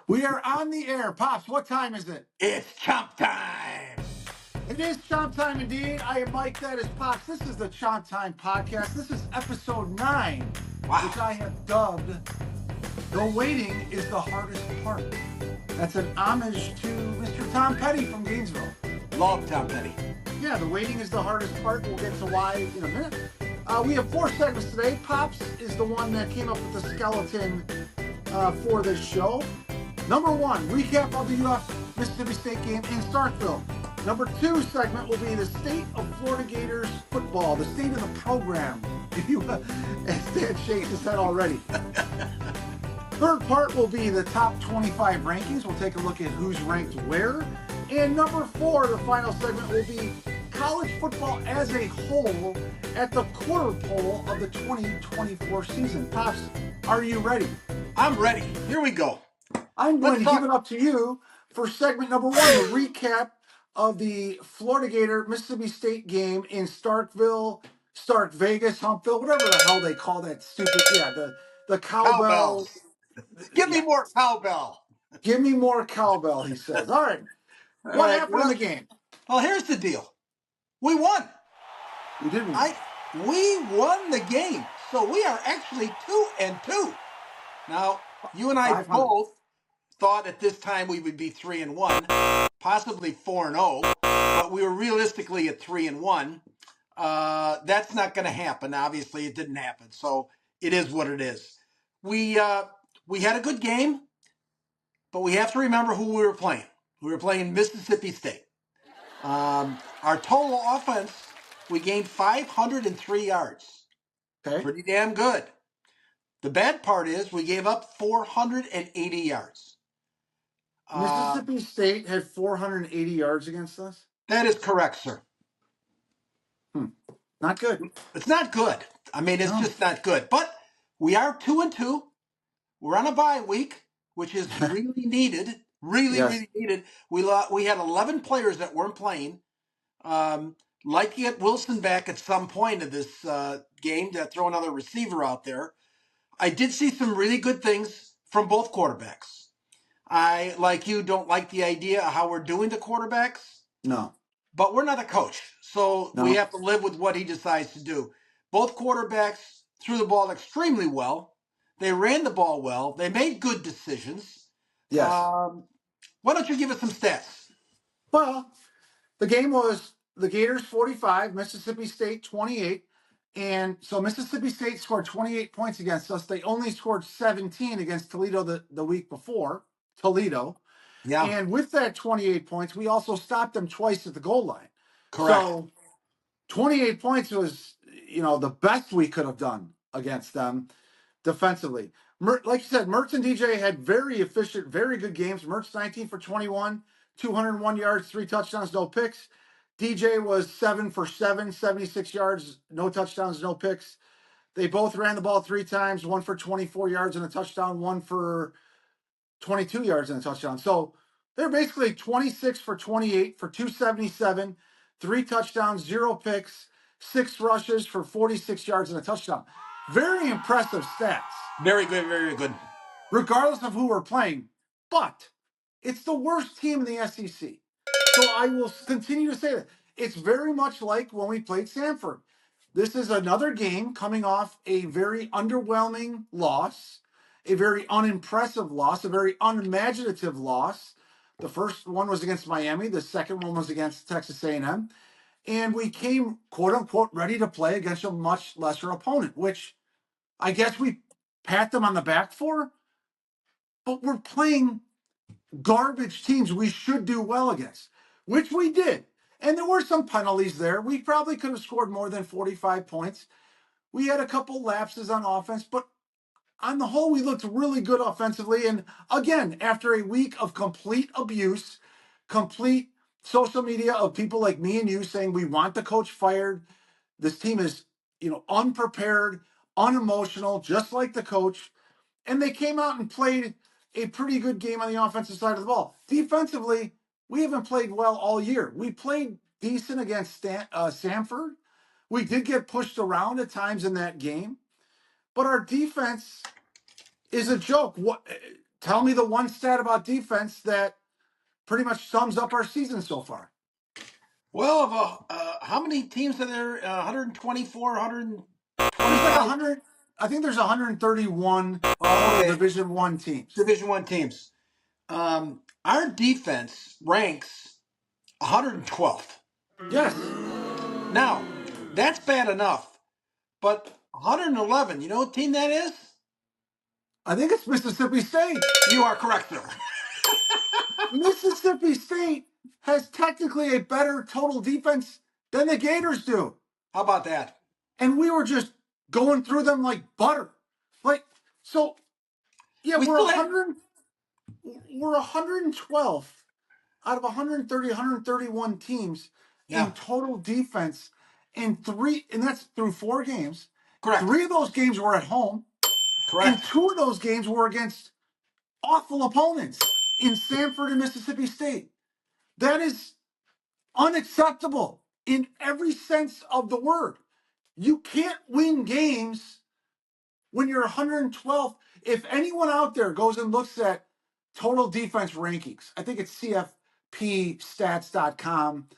We are on the air. Pops, what time is it? It's Chomp time! It is Chomp time indeed. I am Mike, that is Pops. This is the Chomp Time Podcast. This is episode 9, Wow. which I have dubbed The Waiting is the Hardest Part. That's an homage to Mr. Tom Petty from Gainesville. Love Tom Petty. Yeah, the waiting is the hardest part. We'll get to why in a minute. We have 4 segments today. Pops is the one that came up with the skeleton for this show. Number 1, recap of the UF Mississippi State game in Starkville. Number 2 segment will be the state of Florida Gators football, the state of the program. And Stan shakes his head already. Third part will be the top 25 rankings. We'll take a look at who's ranked where. And number 4, the final segment, will be college football as a whole at the quarter pole of the 2024 season. Pops, are you ready? I'm ready. Here we go. I'm going to give it up to you for segment number 1, the recap of the Florida Gator Mississippi State game in Starkville, Stark Vegas, Humpville, whatever the hell they call that stupid, the cowbell. Cowbells. Give me Yeah. more cowbell. Give me more cowbell, he says. All right. All What right. happened in the game? Well, here's the deal. We won. We did win. We won the game. So we are actually 2-2. Now, you and I 500. both thought at this time we would be 3-1, possibly 4-0, but we were realistically at 3-1. That's not going to happen. Obviously, it didn't happen. So it is what it is. We had a good game, but we have to remember who we were playing. We were playing Mississippi State. Our total offense, we gained 503 yards. Okay. Pretty damn good. The bad part is we gave up 480 yards. Mississippi State had 480 yards against us. That is correct, sir. Not good. It's not good. I mean, it's just not good. But we are 2-2. We're on a bye week, which is really needed. Really needed. We had 11 players that weren't playing. Like to get Wilson back at some point of this game to throw another receiver out there. I did see some really good things from both quarterbacks. I, like you, don't like the idea of how we're doing the quarterbacks. No. But we're not a coach, so we have to live with what he decides to do. Both quarterbacks threw the ball extremely well. They ran the ball well. They made good decisions. Yes. Why don't you give us some stats? Well, the game was the Gators 45, Mississippi State 28. And so Mississippi State scored 28 points against us. They only scored 17 against Toledo the week before. Toledo. Yeah. And with that 28 points, we also stopped them twice at the goal line. Correct. So 28 points was, the best we could have done against them defensively. Like you said, Mertz and DJ had very efficient, very good games. Mertz 19 for 21, 201 yards, 3 touchdowns, no picks. DJ was 7 for 7, 76 yards, no touchdowns, no picks. They both ran the ball 3 times, 1 for 24 yards and a touchdown, 1 for 22 yards and a touchdown. So they're basically 26 for 28 for 277, 3 touchdowns, 0 picks, 6 rushes for 46 yards and a touchdown. Very impressive stats. Very good, very good. Regardless of who we're playing. But it's the worst team in the SEC. So I will continue to say that. It's very much like when we played Samford. This is another game coming off a very underwhelming loss, a very unimpressive loss, a very unimaginative loss. The first one was against Miami. The second one was against Texas A&M. And we came, quote unquote, ready to play against a much lesser opponent, which I guess we pat them on the back for. But we're playing garbage teams we should do well against, which we did. And there were some penalties there. We probably could have scored more than 45 points. We had a couple lapses on offense, but on the whole, we looked really good offensively. And again, after a week of complete abuse, complete social media of people like me and you saying we want the coach fired. This team is, unprepared, unemotional, just like the coach. And they came out and played a pretty good game on the offensive side of the ball. Defensively, we haven't played well all year. We played decent against Samford. We did get pushed around at times in that game. But our defense is a joke. tell me the one stat about defense that pretty much sums up our season so far. Well, how many teams are there? 124, 125? There's like 100. I think there's 131 total Division I teams. Division I teams. Our defense ranks 112th. Yes. Now, that's bad enough, but 111, you know what team that is? I think it's Mississippi State. You are correct, sir. Mississippi State has technically a better total defense than the Gators do. How about that? And we were just going through them like butter. Like, so, yeah, we're 112th out of 130, 131 teams in total defense, and that's through 4 games. Correct. 3 of those games were at home. Correct. And 2 of those games were against awful opponents in Samford and Mississippi State. That is unacceptable in every sense of the word. You can't win games when you're 112th. If anyone out there goes and looks at total defense rankings, I think it's CFPstats.com.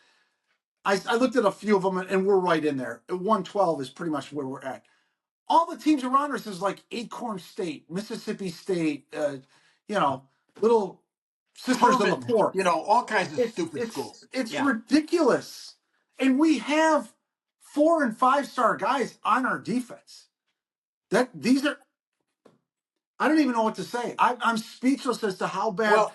I looked at a few of them, and we're right in there. 112 is pretty much where we're at. All the teams around us is like Acorn State, Mississippi State, little Sisters of the Poor. All kinds of stupid schools. It's ridiculous. And we have 4- and 5-star guys on our defense. I don't even know what to say. I'm speechless as to how bad. Well,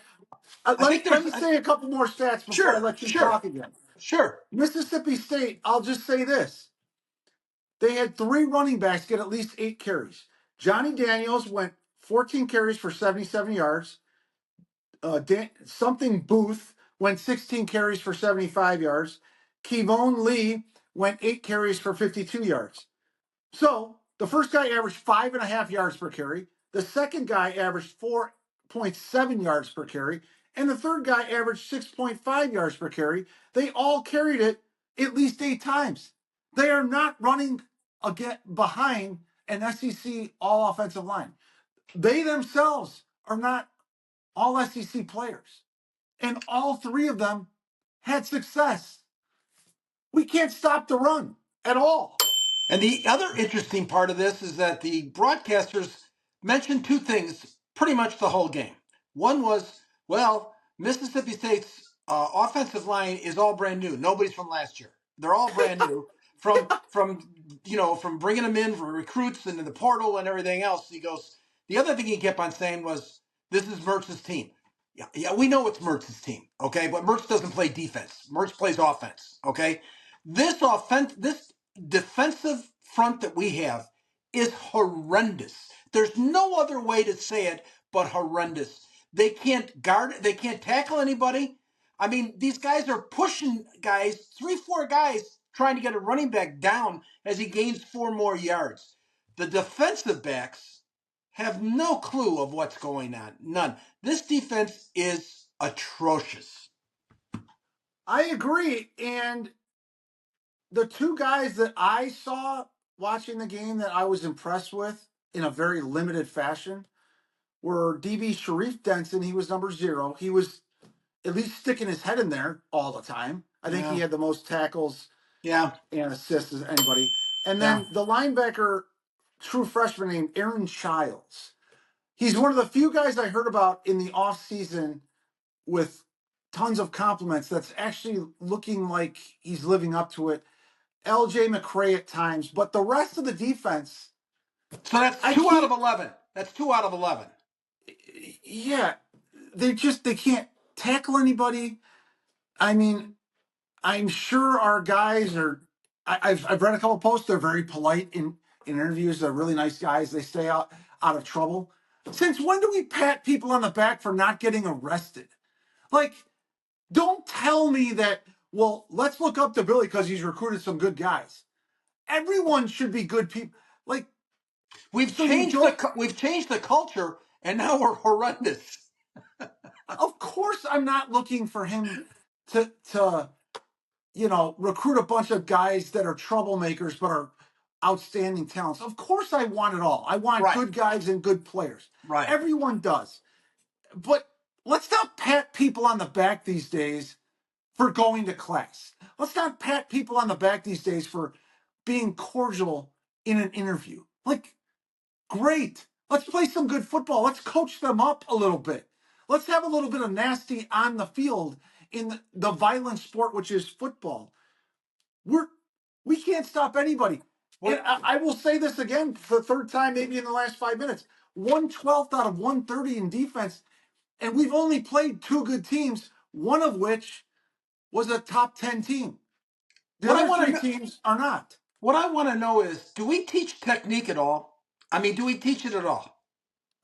let me say a couple more stats before I let you talk again. Sure. Mississippi State, I'll just say this. They had 3 running backs get at least 8 carries. Johnny Daniels went 14 carries for 77 yards. Something Booth went 16 carries for 75 yards. Kevon Lee went 8 carries for 52 yards. So the first guy averaged 5.5 yards per carry. The second guy averaged 4.7 yards per carry. And the third guy averaged 6.5 yards per carry. They all carried it at least 8 times. They are not running behind an SEC all offensive line. They themselves are not all SEC players. And all 3 of them had success. We can't stop the run at all. And the other interesting part of this is that the broadcasters mentioned 2 things pretty much the whole game. One was, well, Mississippi State's offensive line is all brand new. Nobody's from last year. They're all brand new from bringing them in for recruits and in the portal and everything else. He goes, the other thing he kept on saying was, this is Mertz's team. Yeah, we know it's Mertz's team, okay? But Mertz doesn't play defense. Mertz plays offense, okay? This defensive front that we have is horrendous. There's no other way to say it but horrendous. They can't guard, they can't tackle anybody. I mean, these guys are pushing guys, 3-4 guys, trying to get a running back down as he gains 4 more yards. The defensive backs have no clue of what's going on. None. This defense is atrocious. I agree. And the 2 guys that I saw watching the game that I was impressed with in a very limited fashion were DB Sharif Denson. He was number 0. He was at least sticking his head in there all the time. I think he had the most tackles and assists as anybody. And then the linebacker, true freshman named Aaron Childs. He's one of the few guys I heard about in the offseason with tons of compliments that's actually looking like he's living up to it. LJ McCray at times, but the rest of the defense. So that's 2 out of 11. That's 2 out of 11. Yeah, they can't tackle anybody. I mean, I'm sure our guys are. I've read a couple posts. They're very polite in interviews. They're really nice guys. They stay out of trouble. Since when do we pat people on the back for not getting arrested? Like, don't tell me that. Well, let's look up to Billy because he's recruited some good guys. Everyone should be good people. Like, we've changed the culture, and now we're horrendous. Of course, I'm not looking for him to recruit a bunch of guys that are troublemakers but are outstanding talents. Of course, I want it all. I want good guys and good players. Right. Everyone does. But let's not pat people on the back these days for going to class. Let's not pat people on the back these days for being cordial in an interview. Like, great. Let's play some good football. Let's coach them up a little bit. Let's have a little bit of nasty on the field in the violent sport, which is football. We can't stop anybody. And I will say this again for the third time, maybe in the last 5 minutes. 1/12 out of 130 in defense, and we've only played two good teams, one of which was a top 10 team. The other three teams are not. What I want to know is, do we teach technique at all? I mean, do we teach it at all?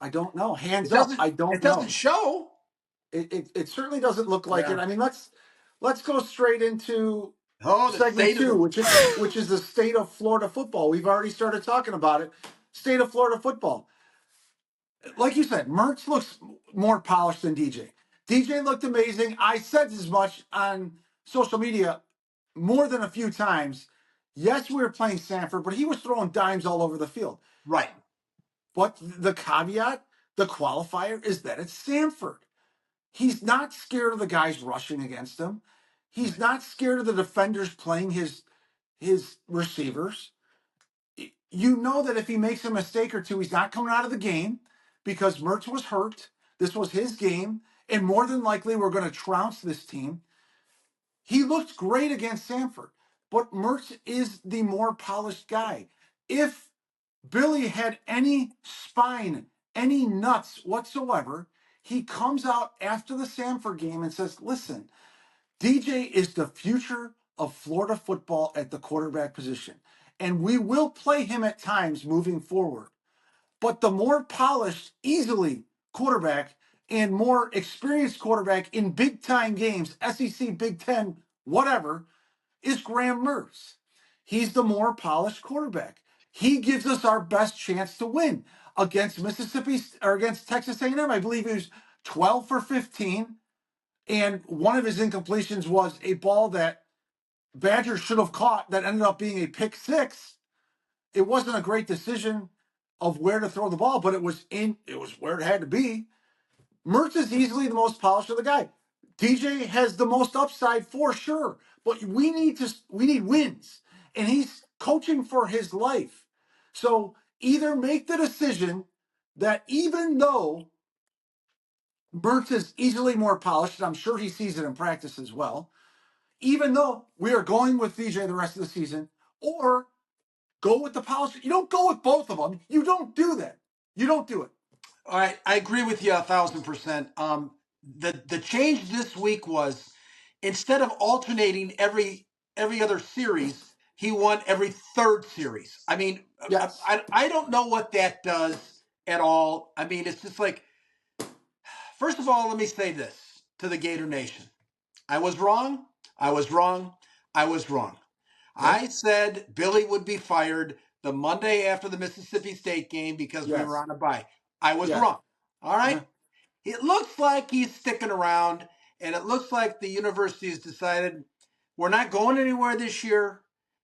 I don't know. Hands up. I don't know. It doesn't show. It certainly doesn't look like it. I mean, let's go straight into segment 2, which is the state of Florida football. We've already started talking about it. State of Florida football. Like you said, Mertz looks more polished than DJ. DJ looked amazing. I said as much on social media more than a few times. Yes, we were playing Sanford, but he was throwing dimes all over the field. Right. But the caveat, the qualifier, is that it's Sanford. He's not scared of the guys rushing against him. He's not scared of the defenders playing his receivers. You know that if he makes a mistake or two, he's not coming out of the game because Mertz was hurt. This was his game, and more than likely we're going to trounce this team. He looked great against Sanford, but Mertz is the more polished guy. If Billy had any spine, any nuts whatsoever, he comes out after the Sanford game and says, listen, DJ is the future of Florida football at the quarterback position, and we will play him at times moving forward. But the more polished, easily quarterback and more experienced quarterback in big time games, SEC, Big Ten, whatever, is Graham Mertz. He's the more polished quarterback. He gives us our best chance to win against Mississippi or against Texas A&M. I believe he was 12 for 15, and one of his incompletions was a ball that Badger should have caught that ended up being a pick six. It wasn't a great decision of where to throw the ball, but it was where it had to be. Mertz is easily the most polished of the guy. DJ has the most upside for sure, but we need wins, and he's coaching for his life. So either make the decision that even though Mertz is easily more polished, and I'm sure he sees it in practice as well, even though we are going with DJ the rest of the season, or go with the polish. You don't go with both of them. You don't do that. You don't do it. All right, I agree with you 1,000%. The change this week was instead of alternating every other series, he won every third series. I mean, yes. I don't know what that does at all. I mean, it's just like, first of all, let me say this to the Gator Nation. I was wrong. I was wrong. I was wrong. Yes. I said Billy would be fired the Monday after the Mississippi State game because we were on a bye. I was wrong. All right. It looks like he's sticking around, and it looks like the university has decided we're not going anywhere this year.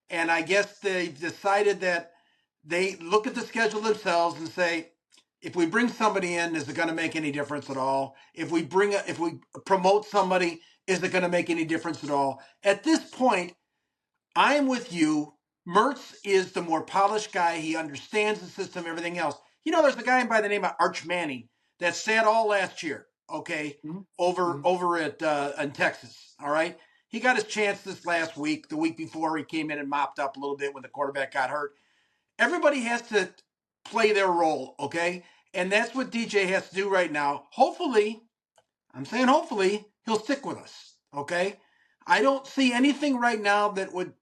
And I guess they've decided that they look at the schedule themselves and say, if we bring somebody in, is it going to make any difference at all? If we promote somebody, is it going to make any difference at all? At this point, I'm with you. Mertz is the more polished guy. He understands the system, everything else. You know, there's a guy by the name of Arch Manning that sat all last year, okay, over at in Texas, all right? He got his chance this last week. The week before, he came in and mopped up a little bit when the quarterback got hurt. Everybody has to play their role, okay? And that's what DJ has to do right now. Hopefully, I'm saying hopefully, he'll stick with us, okay? I don't see anything right now that would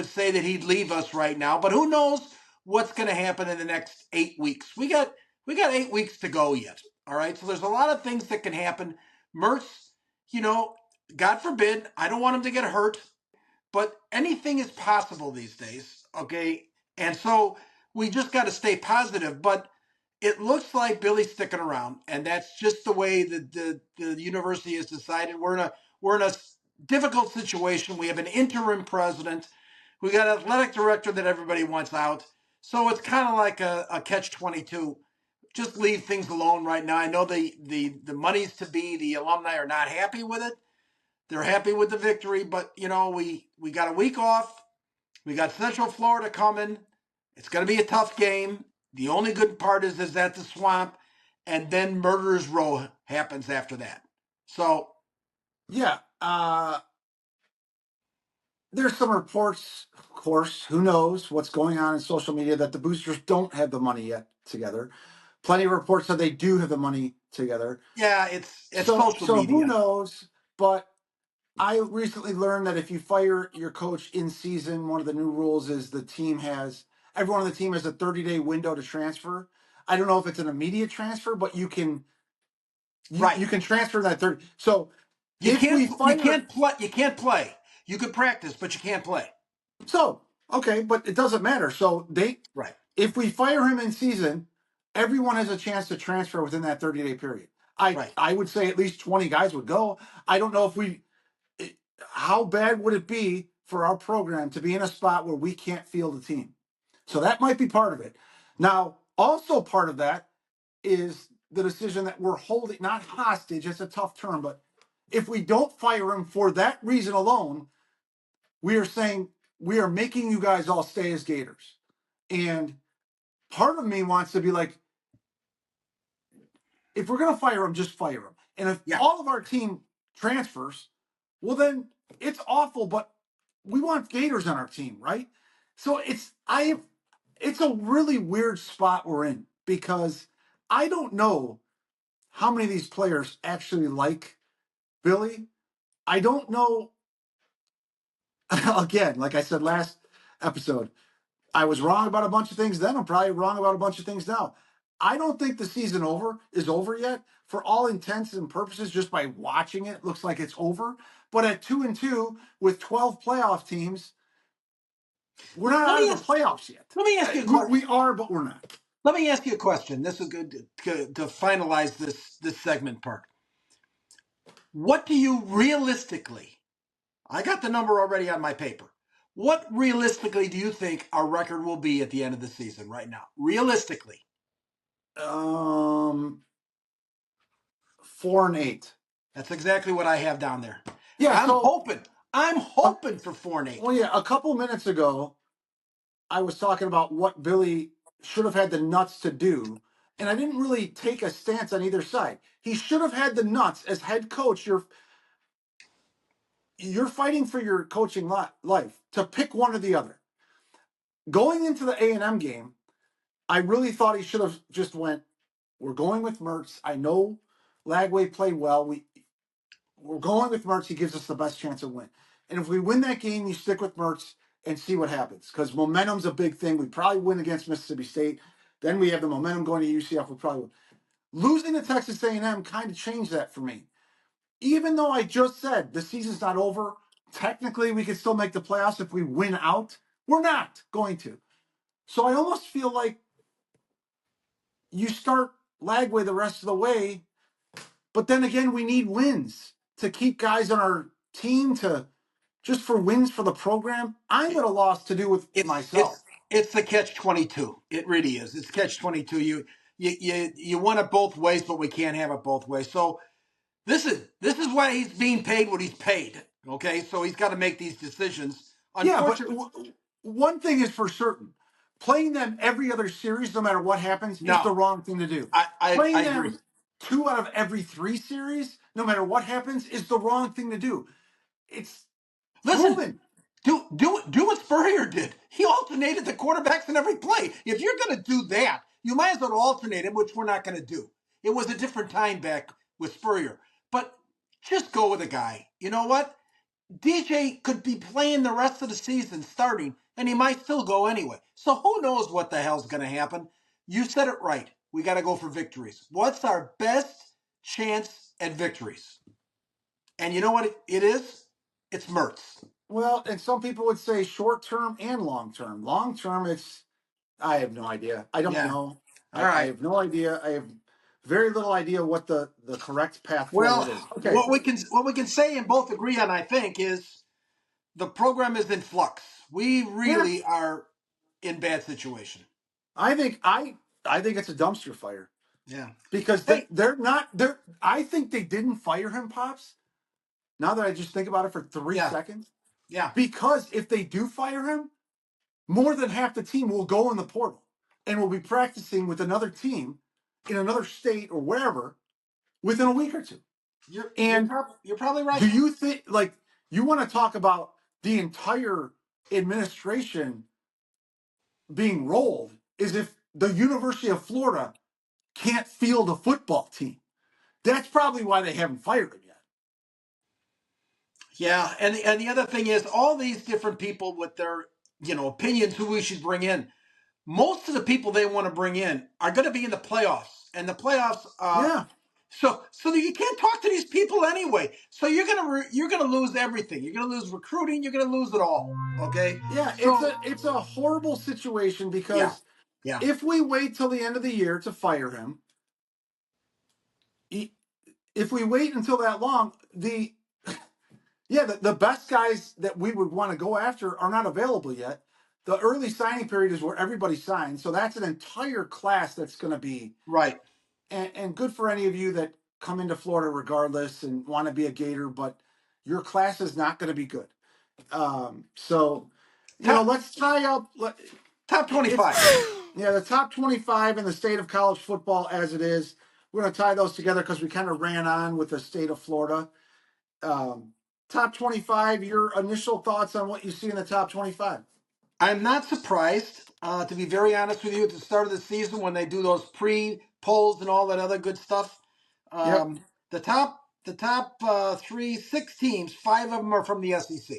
say that he'd leave us right now, but who knows what's going to happen in the next 8 weeks. We got 8 weeks to go yet, all right? So there's a lot of things that can happen. Mertz, you know, God forbid, I don't want him to get hurt, but anything is possible these days, okay? And so we just got to stay positive, but it looks like Billy's sticking around, and that's just the way the university has decided. We're in a difficult situation. We have an interim president. We got an athletic director that everybody wants out. So it's kind of like a catch-22. just leave things alone right now. I know the money's to be. The alumni are not happy with it. They're happy with the victory, but we got a week off. We got Central Florida coming. It's going to be a tough game. The only good part is at the Swamp, and then Murderers Row happens after that. So yeah, there's some reports, of course. Who knows what's going on in social media that the boosters don't have the money yet together. Plenty of reports that they do have the money together. yeah, it's So social so who media. knows? But I recently learned that if you fire your coach in season, one of the new rules is everyone on the team has a 30-day window to transfer. I don't know if it's an immediate transfer, but you can Right. transfer that 30. So You if we can't you fire can't play. You can't play. You could practice, but you can't play. so okay, but it doesn't matter. So Right. if we fire him in season, everyone has a chance to transfer within that 30-day period. Right. I would say at least 20 guys would go. I don't know if how bad would it be for our program to be in a spot where we can't field a team? So that might be part of it. Now, also part of that is the decision that we're holding, not hostage, it's a tough term, but if we don't fire him for that reason alone, we are saying we are making you guys all stay as Gators. And part of me wants to be like, if we're going to fire him, just fire him. And if Yeah. all of our team transfers, well, then it's awful, but we want Gators on our team, right? So it's a really weird spot we're in because I don't know how many of these players actually like Billy. I don't know. Again, like I said last episode, I was wrong about a bunch of things then. I'm probably wrong about a bunch of things now. I don't think the season is over yet. For all intents and purposes, just by watching it, looks like it's over. But at 2-2 with 12 playoff teams, we're not out of the playoffs yet. Let me ask you a question. We are, but we're not. Let me ask you a question. This is good to finalize this segment part. What do you realistically? I got the number already on my paper. What realistically do you think our record will be at the end of the season right now? Realistically. 4-8. That's exactly what I have down there. Yeah, I'm so hoping for 4-8. well, yeah, a couple minutes ago, I was talking about what Billy should have had the nuts to do, and I didn't really take a stance on either side. He should have had the nuts as head coach. You're fighting for your coaching life to pick one or the other. Going into the A&M game, I really thought he should have just went, we're going with Mertz. I know Lagway played well. We're going with Mertz. He gives us the best chance of win. And if we win that game, you stick with Mertz and see what happens. Because momentum's a big thing. We probably win against Mississippi State. Then we have the momentum going to UCF. We probably win. Losing to Texas A&M kind of changed that for me. Even though I just said the season's not over, technically we could still make the playoffs if we win out. We're not going to. So I almost feel like you start Lagway the rest of the way, but then again, we need wins to keep guys on our team to just for wins for the program. I'm at a loss to do with myself. It's the catch-22. It really is. It's catch-22. You want it both ways, but we can't have it both ways. So this is why he's being paid what he's paid. Okay, so he's got to make these decisions. Yeah, but one thing is for certain: playing them every other series, no matter what happens, is the wrong thing to do. Playing I them agree. 2 out of every 3 series, no matter what happens, is the wrong thing to do. It's proven. Do what Spurrier did. He alternated the quarterbacks in every play. If you're going to do that, you might as well alternate him, which we're not going to do. It was a different time back with Spurrier. But just go with a guy. You know what? DJ could be playing the rest of the season starting, and he might still go anyway. So who knows what the hell's going to happen? You said it right. We got to go for victories. What's our best chance at victories? And you know what it is? It's Mertz. Well, and some people would say short term and long term. Long term, I have no idea. I don't know. All right. I have no idea. I have very little idea what the correct path Well, forward is. Okay. what we can say and both agree on, I think, is the program is in flux. We really are in bad situation. I think it's a dumpster fire. Yeah. Because Hey. they're not. I think they didn't fire him, Pops. Now that I just think about it for 3 seconds, Yeah. because if they do fire him, more than half the team will go in the portal and will be practicing with another team in another state or wherever within a week or two. And You're probably right. do you think, like, you want to talk about the entire administration being rolled, is if the University of Florida can't field a football team? That's probably why they haven't fired him yet. Yeah, and the other thing is all these different people with their opinions who we should bring in. Most of the people they want to bring in are going to be in the playoffs, and the playoffs. Yeah. So you can't talk to these people anyway. So you're gonna lose everything. You're gonna lose recruiting. You're gonna lose it all. Okay. Yeah, So it's a horrible situation yeah, because yeah, if we wait till the end of the year to fire him, if we wait until that long, the best guys that we would want to go after are not available yet. The early signing period is where everybody signs, so that's an entire class that's going to be right. and good for any of you that come into Florida regardless and want to be a Gator, but your class is not going to be good. So, Top let's tie up. top It's 25. the top 25 in the state of college football as it is. We're going to tie those together because we kind of ran on with the state of Florida. Top 25, your initial thoughts on what you see in the top 25? I'm not surprised, to be very honest with you, at the start of the season when they do those pre-polls and all that other good stuff. Yep. The top 6 teams, 5 of them are from the SEC.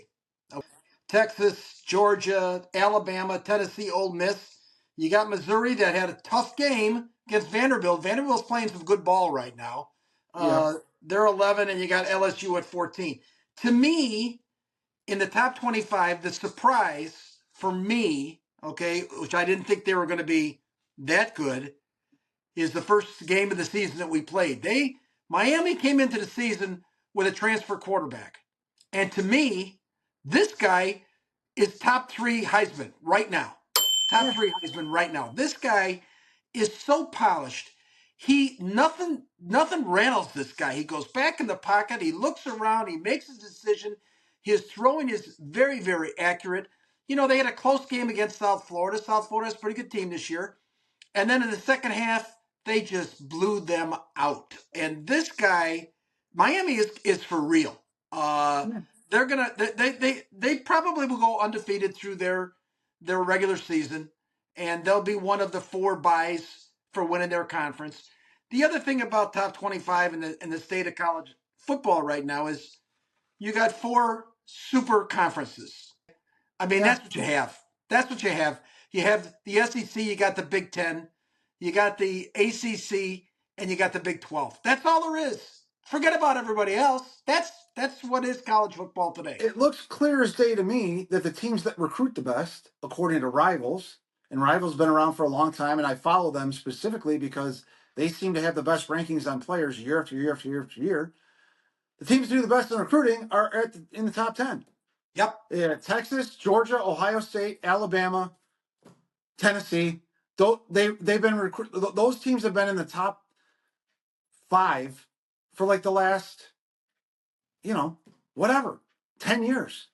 Texas, Georgia, Alabama, Tennessee, Ole Miss. You got Missouri that had a tough game against Vanderbilt. Vanderbilt's playing some good ball right now. Yep. They're 11, and you got LSU at 14. To me, in the top 25, the surprise for me, okay, which I didn't think they were going to be that good, is the first game of the season that we played. Miami came into the season with a transfer quarterback. And to me, this guy is top 3 Heisman right now. Top Yeah. 3 Heisman right now. This guy is so polished. He nothing rattles this guy. He goes back in the pocket, he looks around, he makes a decision. His throwing is very, very accurate. They had a close game against South Florida. South Florida's a pretty good team this year. And then in the second half, they just blew them out. And this guy, Miami is for real. Yeah. They're gonna they probably will go undefeated through their regular season, and they'll be one of the 4 buys for winning their conference. The other thing about top 25 in the state of college football right now is you got 4 super conferences. I mean, Yeah. that's what you have. That's what you have. You have the SEC, you got the Big Ten, you got the ACC, and you got the Big 12. That's all there is. Forget about everybody else. That's what is college football today. It looks clear as day to me that the teams that recruit the best, according to Rivals, and Rivals been around for a long time, and I follow them specifically because they seem to have the best rankings on players year after year after year after year. The teams that do the best in recruiting are in the top 10. Yep. Yeah, Texas, Georgia, Ohio State, Alabama, Tennessee. They've been those teams have been in the top 5 for like the last, whatever, 10 years.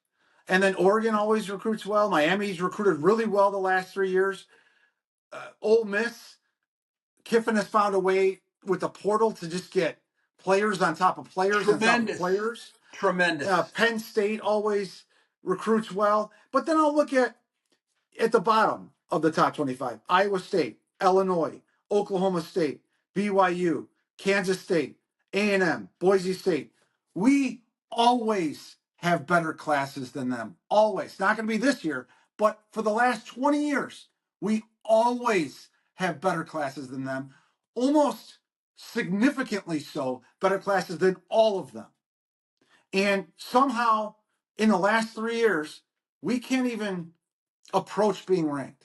And then Oregon always recruits well. Miami's recruited really well the last 3 years. Ole Miss, Kiffin has found a way with the portal to just get players on top of players on top of Tremendous. players. Tremendous. Penn State always recruits well. But then I'll look at the bottom of the top 25, Iowa State, Illinois, Oklahoma State, BYU, Kansas State, A&M, Boise State. We always have better classes than them. Always. Not going to be this year, but for the last 20 years, we always have better classes than them. Almost significantly so, better classes than all of them. And somehow, in the last 3 years, we can't even approach being ranked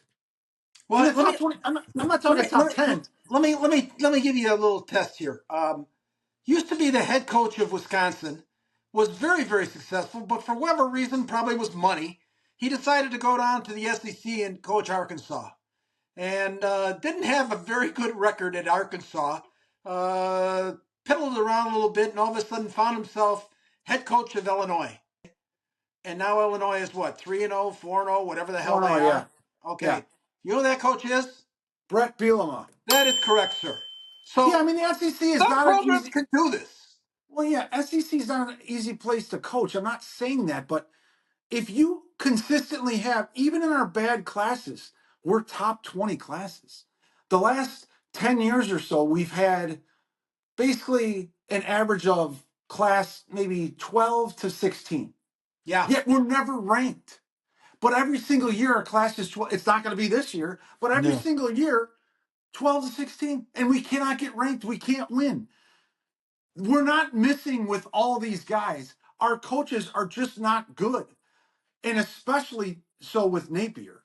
in Well, the top 20. I'm not talking top 10. let me give you a little test here. Used to be the head coach of Wisconsin, was very, very successful, but for whatever reason, probably was money, he decided to go down to the SEC and coach Arkansas. and didn't have a very good record at Arkansas. Piddled around a little bit, and all of a sudden found himself head coach of Illinois. And now Illinois is what, 3-0, 4-0, whatever the hell Oh no, they yeah, are. yeah. Okay. You know who that coach is? Brett Bielema. That is correct, sir. Yeah, I So mean the SEC is some not an programs easy. can do this. Well, yeah, SEC is not an easy place to coach. I'm not saying that, but if you consistently have, even in our bad classes, we're top 20 classes. The last 10 years or so, we've had basically an average of class maybe 12 to 16. Yeah. Yet we're never ranked. But every single year, our class is 12. It's not going to be this year, but every No. single year, 12 to 16. And we cannot get ranked. We can't win. We're not missing with all these guys. Our coaches are just not good. And especially so with Napier.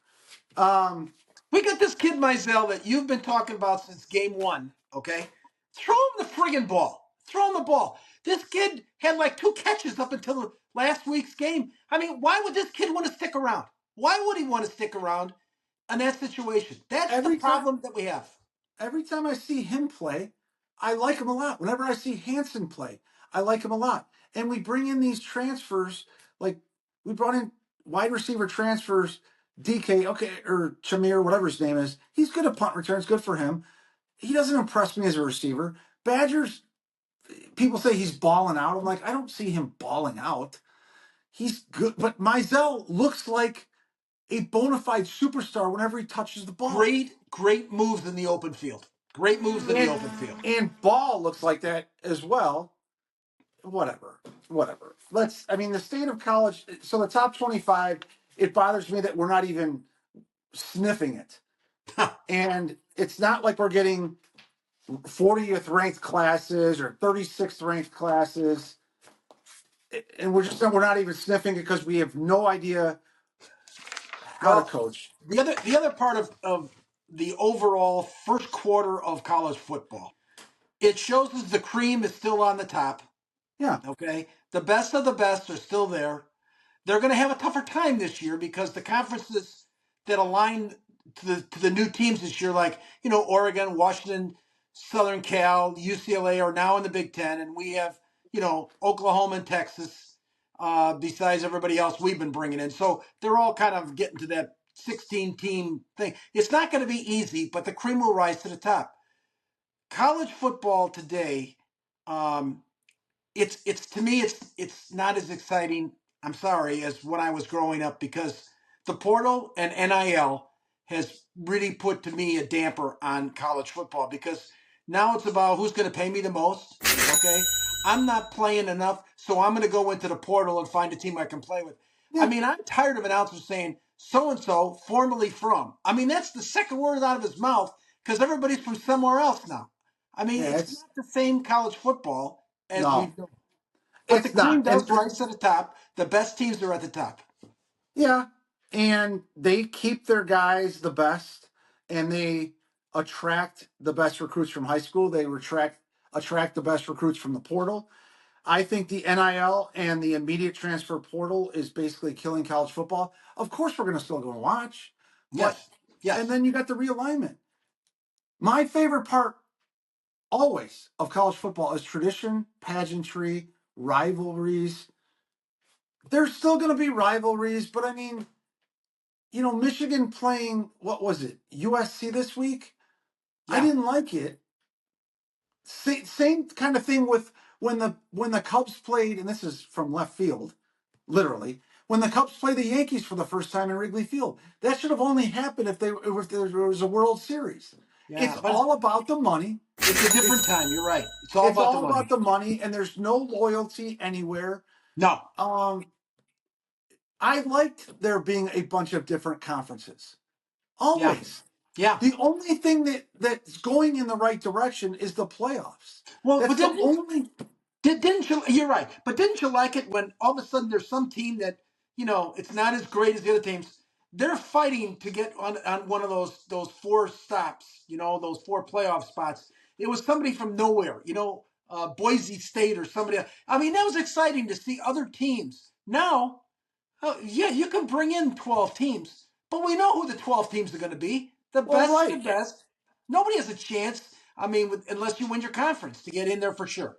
We got this kid Mizell that you've been talking about since game one, okay? Throw him the friggin' ball. Throw him the ball. This kid had like 2 catches up until last week's game. I mean, why would this kid want to stick around? Why would he want to stick around in that situation? That's the every time problem that we have. every time I see him play, I like him a lot. Whenever I see Hansen play, I like him a lot. And we bring in these transfers, like we brought in wide receiver transfers, DK, okay, or Chamir, whatever his name is. He's good at punt returns, good for him. He doesn't impress me as a receiver. Badgers, people say he's balling out. I'm like, I don't see him balling out. He's good, but Mizell looks like a bona fide superstar whenever he touches the ball. Great moves in the open field. Great moves in the And open field. and Ball looks like that as well. Whatever. I mean, the state of college, so the top 25, it bothers me that we're not even sniffing it. And it's not like we're getting 40th ranked classes or 36th ranked classes. And we're not even sniffing it because we have no idea how to Well, coach. the other part of the overall first quarter of college football, it shows us the cream is still on the top. Yeah. Okay. The best of the best are still there. They're going to have a tougher time this year because the conferences that align to the new teams this year, like, Oregon, Washington, Southern Cal, UCLA are now in the Big Ten, and we have, Oklahoma and Texas, besides everybody else we've been bringing in. So they're all kind of getting to that 16-team thing. It's not going to be easy, but the cream will rise to the top. College football today, it's to me it's not as exciting. I'm sorry, as when I was growing up, because the portal and NIL has really put to me a damper on college football, because now it's about who's going to pay me the most. Okay, I'm not playing enough, so I'm going to go into the portal and find a team I can play with. Yeah. I mean, I'm tired of announcers saying so and so formerly from. I mean, that's the second word out of his mouth because everybody's from somewhere else now. I mean, Yeah, it's not the same college football as no, we've known. But the it's cream not. does rise to the top. The best teams are at the top. Yeah, and they keep their guys the best, and they attract the best recruits from high school. They attract the best recruits from the portal. I think the NIL and the immediate transfer portal is basically killing college football. Of course, we're going to still go and watch, but Yes. Yes. and then you got the realignment. My favorite part always of college football is tradition, pageantry, rivalries. There's still going to be rivalries, but I mean, Michigan playing, what was it, USC this week? I Yeah. didn't like it. Same kind of thing with when the Cubs played, and this is from left field, literally. When the Cubs played the Yankees for the first time in Wrigley Field, that should have only happened if there was a World Series. Yeah. It's But all about the money. it's a different It's time. You're right. It's all it's about the all about money. the money, and there's no loyalty anywhere. No. Um, I liked there being a bunch of different conferences. Yeah. Always. Yeah. The only thing that's going in the right direction is the playoffs. Well, That's but the only. didn't you? You're right. But didn't you like it when all of a sudden there's some team that it's not as great as the other teams. They're fighting to get on one of those 4 stops. Those 4 playoff spots. It was somebody from nowhere. Boise State or somebody else. I mean, that was exciting to see other teams. Now, yeah, you can bring in 12 teams, but we know who the 12 teams are going to be. The best right. of the best. Nobody has a chance. I mean, unless you win your conference to get in there for sure.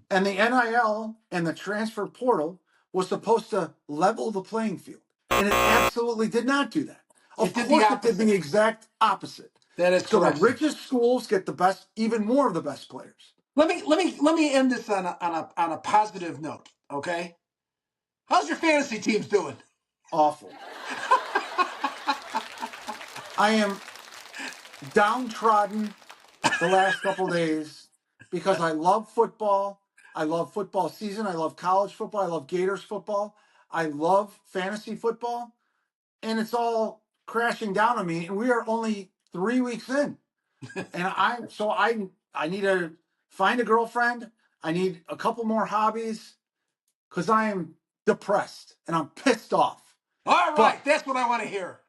And the NIL and the transfer portal was supposed to level the playing field. And it absolutely did not do that. Of course, it did the exact opposite. That is so correct. The richest schools get the best, even more of the best players. Let me end this on a positive note. Okay, how's your fantasy teams doing? Awful. I am downtrodden the last couple days because I love football. I love football season. I love college football. I love Gators football. I love fantasy football. And it's all crashing down on me. And we are only 3 weeks in. And I need to find a girlfriend. I need a couple more hobbies because I am depressed and I'm pissed off. All right, that's what I want to hear.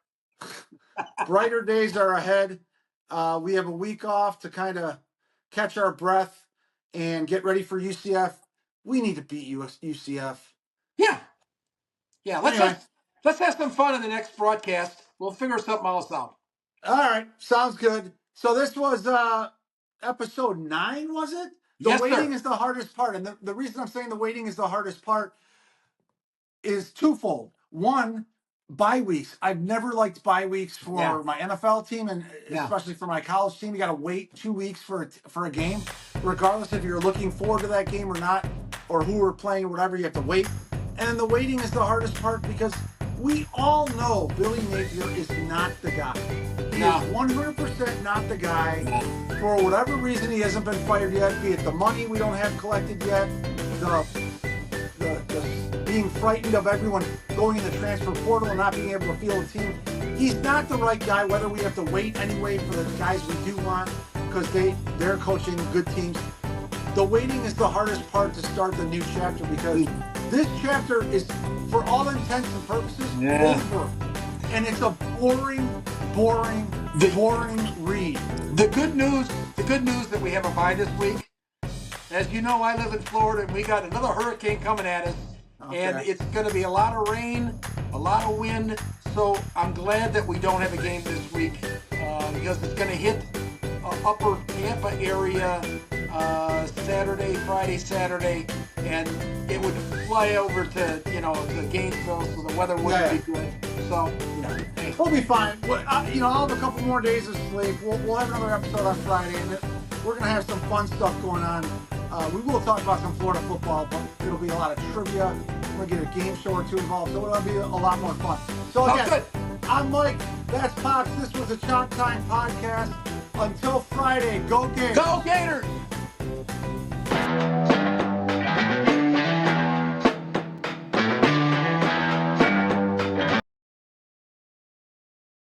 Brighter days are ahead. We have a week off to kind of catch our breath and get ready for UCF. We need to beat UCF. Yeah. Let's have some fun in the next broadcast. We'll figure something else out. All right, sounds good. So this was episode 9, was it? Yes, waiting sir. is the hardest part. And the reason I'm saying the waiting is the hardest part is twofold. One, bye weeks. I've never liked bye weeks for my NFL team, and especially for my college team. You got to wait 2 weeks for a game, regardless if you're looking forward to that game or not, or who we're playing or whatever. You have to wait, and the waiting is the hardest part because we all know Billy Napier is not the guy. He is 100% not the guy. For whatever reason, he hasn't been fired yet. Be it the money we don't have collected yet, the being frightened of everyone going in the transfer portal and not being able to field a team. He's not the right guy, whether we have to wait anyway for the guys we do want because they're coaching good teams. The waiting is the hardest part to start the new chapter because this chapter is, for all intents and purposes, over. And it's a boring read. The good news that we have a bye this week. As you know, I live in Florida, and we got another hurricane coming at us. Okay. And it's going to be a lot of rain, a lot of wind. So I'm glad that we don't have a game this week because it's going to hit upper Tampa area Friday, Saturday, and it would fly over to Gainesville, so the weather wouldn't be good. So we'll be fine. I'll have a couple more days of sleep. We'll have another episode on Friday, and we're going to have some fun stuff going on. We will talk about some Florida football, but it'll be a lot of trivia. We're going to get a game show or two involved, so it'll be a lot more fun. So again, I'm Mike. That's Pops. This was a Chomp Time podcast. Until Friday, go Gators! Go Gators!